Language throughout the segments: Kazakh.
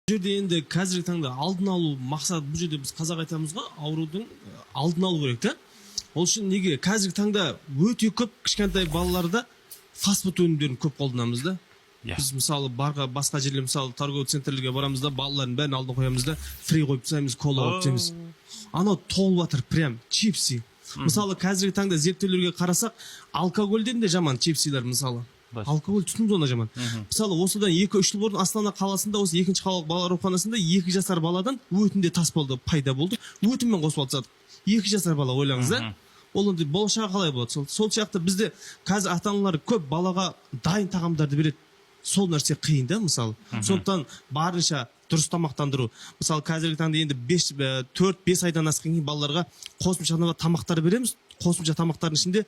Бұл жерде енді қазіргі таңда алдын алу мақсат, бұл жерде біз қазақ айтамыз ғой, аурудың алдын алу керек та. Ол үшін неге қазіргі таңда өте көп кішкентай балаларда фастфуд өнімдерін көп қолданамыз да. Біз мысалы басқа жерлер, мысалы торговый центрлерге барамыз да, балалардың бәрін алдын қоямыз да, фри қойып тастаймыз, кола алып жейміз. Анау толып жатыр, прям чипси. Мысалы қазіргі таңда зерттеулерге қарасақ, алкогольден де жаман чипсилер мысалы. Алкоголь тұтыну да жаман. Мысалы осыдан 2-3 жыл бұрын Астана қаласында, осы 2-ші қалалық балалар ауруханасында 2 жасар баладан өтінде тас болды, пайда болды. Өтімен қосып алсақ, 2 жасар бала, ойлаңыз да. Ол енді болашағы қалай болады? Сол сияқты бізде қазір ата-аналар көп балаға дайын тағамдарды береді. Сол нәрсе қиын да, мысалы. Сондықтан барынша дұрыс тамақтандыру. Мысалы қазіргі таңда енді 4-5 айдан асқан кейін балаларға қосымша тамақтар береміз. Қосымша тамақтардың ішінде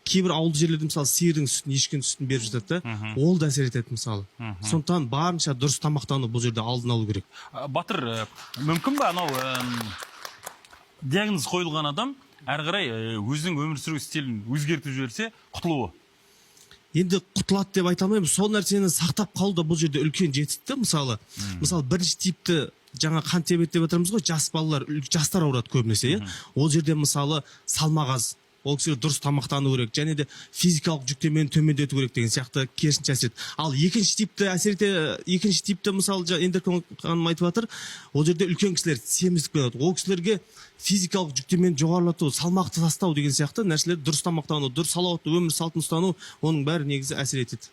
кейбір ауылды жерлерде мысалы сиырдың сүтін, ешкінің сүтін беріп жатады да. Ол да әсер етеді мысалы. Сондықтан барынша дұрыс тамақтану бұл жерде алдын алу керек. Батыр, мүмкін бе анау диагноз қойылған адам әрі қарай өзінің өмір сүру стилін өзгертіп жіберсе құтылуы? Енді құтылады деп айта алмаймын. Сол нәрсені сақтап қалу да бұл жерде үлкен жетістік. Мысалы бірінші типті жаңа қант диабеті деп жатырмыз ғой, жас балалар, жастар ауырады көбінесе. Ол жерде мысалы салмақ аз, ол кісілер дұрыс тамақтану керек, және де физикалық жүктемені төмендету керек деген сияқты керісінше әсер етеді. Ал екінші типті мысалы эндокрин ханым айтып жатыр, ол жерде үлкен кісілер семіздік болады. Ол кісілерге физикалық жүктемені жоғарылату, салмақты тастау деген сияқты нәрселер, дұрыс тамақтану, дұрыс салауатты өмір салтын ұстану, оның бәрі негізі әсер етеді.